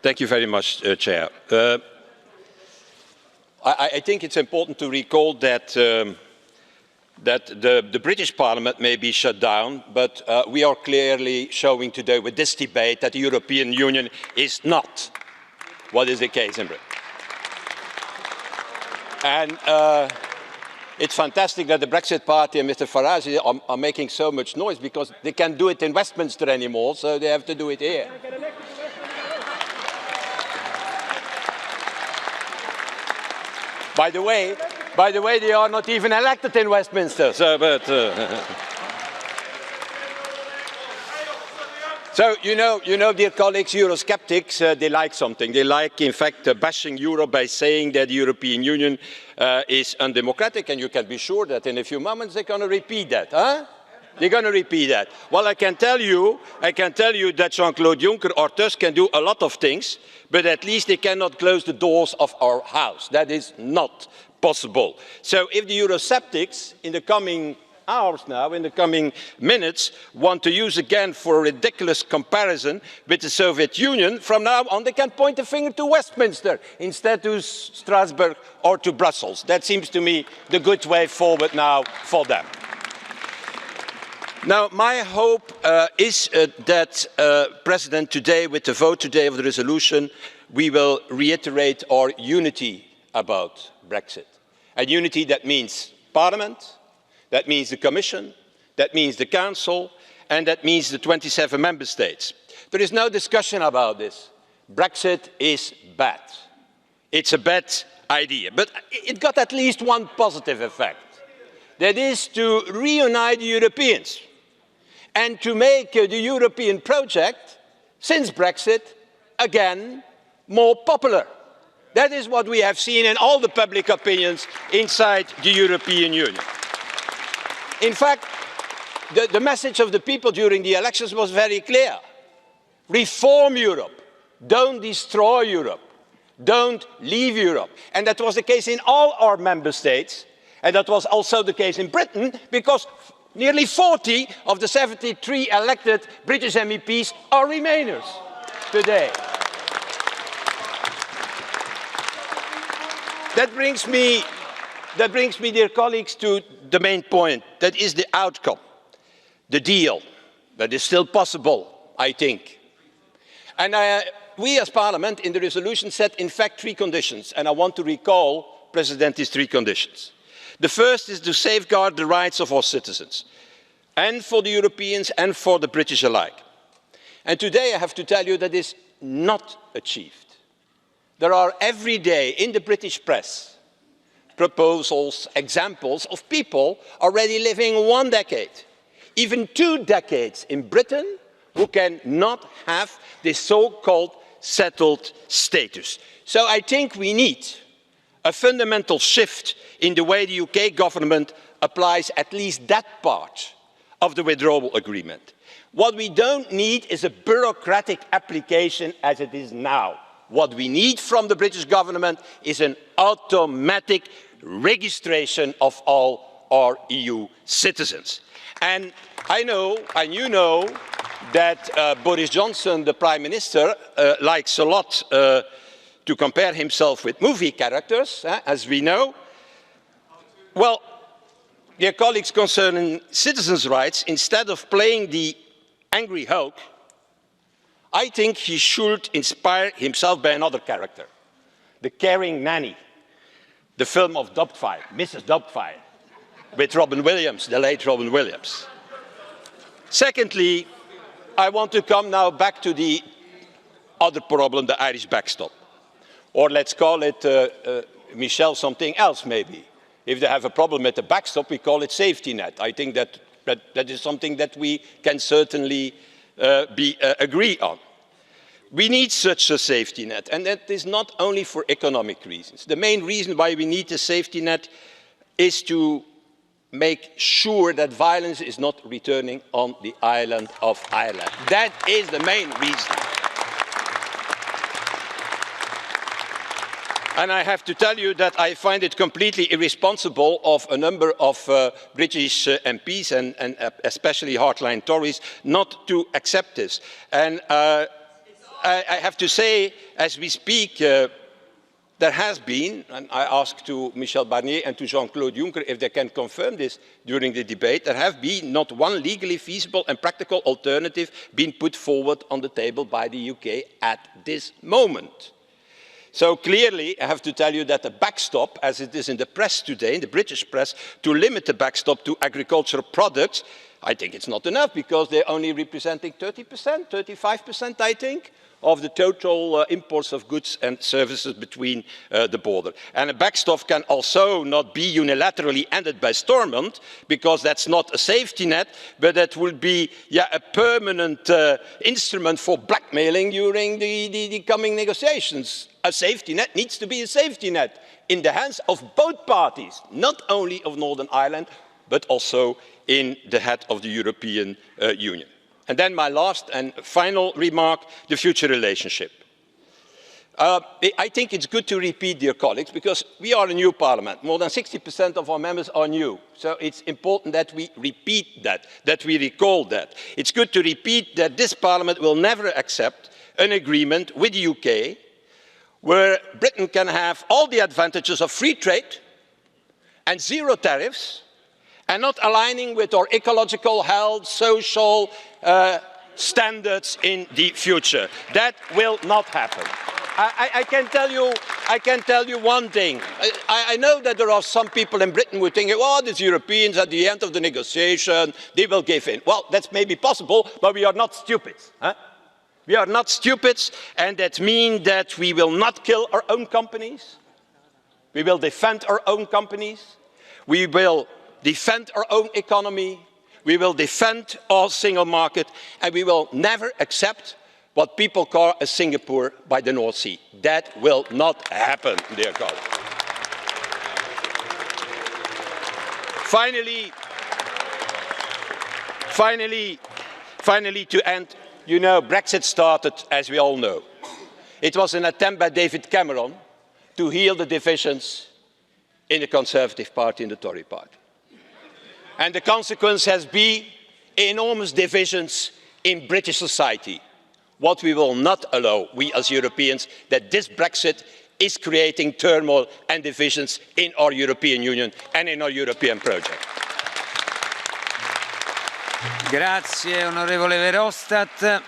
Thank you very much, Chair. I think it's important to recall that the British Parliament may be shut down, but we are clearly showing today with this debate that the European Union is not what is the case in Britain. And it's fantastic that the Brexit Party and Mr. Farage are making so much noise because they can't do it in Westminster anymore, so they have to do it here. By the way, they are not even elected in Westminster. So, so you know, dear colleagues, Eurosceptics, they like something. They like, in fact, bashing Europe by saying that the European Union is undemocratic, and you can be sure that in a few moments they're going to repeat that, huh? They're going to repeat that. Well, I can tell you that Jean-Claude Juncker or Tusk can do a lot of things, but at least they cannot close the doors of our house. That is not possible. So if the Eurosceptics in the coming hours now, in the coming minutes, want to use again for a ridiculous comparison with the Soviet Union, from now on they can point the finger to Westminster instead to Strasbourg or to Brussels. That seems to me the good way forward now for them. Now, my hope is that, President, today, with the vote today of the resolution, we will reiterate our unity about Brexit. A unity that means Parliament, that means the Commission, that means the Council, and that means the 27 member states. There is no discussion about this. Brexit is bad. It's a bad idea. But it got at least one positive effect. That is to reunite the Europeans and to make the European project, since Brexit, again, more popular. That is what we have seen in all the public opinions inside the European Union. In fact, the message of the people during the elections was very clear. Reform Europe. Don't destroy Europe. Don't leave Europe. And that was the case in all our member states. And that was also the case in Britain, because nearly 40 of the 73 elected British MEPs are Remainers today. That brings me, dear colleagues, to the main point. That is the outcome, the deal. That is still possible, I think. And we as Parliament in the resolution set, in fact, 3 conditions. And I want to recall, President, these 3 conditions. The first is to safeguard the rights of our citizens, and for the Europeans and for the British alike. And today I have to tell you that is not achieved. There are every day in the British press proposals, examples of people already living 1 decade, even 2 decades in Britain, who cannot have this so-called settled status. So I think we need a fundamental shift in the way the UK government applies at least that part of the withdrawal agreement. What we don't need is a bureaucratic application as it is now. What we need from the British government is an automatic registration of all our EU citizens. And I know, and you know, that Boris Johnson, the Prime Minister, likes a lot to compare himself with movie characters, as we know. Well, dear colleagues, concerning citizens' rights, instead of playing the angry Hulk, I think he should inspire himself by another character, the caring nanny, the film of Doubtfire, Mrs. Doubtfire, with Robin Williams, the late Robin Williams. Secondly, I want to come now back to the other problem, the Irish backstop. Or let's call it, Michel, something else maybe. If they have a problem with the backstop, we call it safety net. I think that is something that we can certainly agree on. We need such a safety net, and that is not only for economic reasons. The main reason why we need a safety net is to make sure that violence is not returning on the island of Ireland. That is the main reason. And I have to tell you that I find it completely irresponsible of a number of British MPs and especially hardline Tories not to accept this. And I have to say, as we speak, there has been, and I asked to Michel Barnier and to Jean-Claude Juncker if they can confirm this during the debate, there have been not one legally feasible and practical alternative being put forward on the table by the UK at this moment. So clearly, I have to tell you that the backstop, as it is in the press today, in the British press, to limit the backstop to agricultural products, I think it's not enough because they're only representing 30%, 35%, I think, of the total imports of goods and services between the border. And a backstop can also not be unilaterally ended by Stormont, because that's not a safety net, but that will be a permanent instrument for blackmailing during the coming negotiations. A safety net needs to be a safety net in the hands of both parties, not only of Northern Ireland, but also in the head of the European Union. And then my last and final remark, the future relationship. I think it's good to repeat, dear colleagues, because we are a new parliament. More than 60% of our members are new. So it's important that we repeat that we recall that. It's good to repeat that this parliament will never accept an agreement with the UK where Britain can have all the advantages of free trade and zero tariffs, and not aligning with our ecological, health, social standards in the future. That will not happen. I can tell you one thing. I know that there are some people in Britain who think, oh, these Europeans at the end of the negotiation, they will give in. Well, that's maybe possible, but we are not stupid. Huh? We are not stupid, and that means that we will not kill our own companies. We will defend our own companies. We will defend our own economy, we will defend our single market, and we will never accept what people call a Singapore by the North Sea. That will not happen, dear colleagues. Finally, to end, you know, Brexit started, as we all know. It was an attempt by David Cameron to heal the divisions in the Conservative Party and the Tory Party. And the consequence has been enormous divisions in British society. What we will not allow, we as Europeans, that this Brexit is creating turmoil and divisions in our European Union and in our European project. Grazie, onorevole Verhofstadt.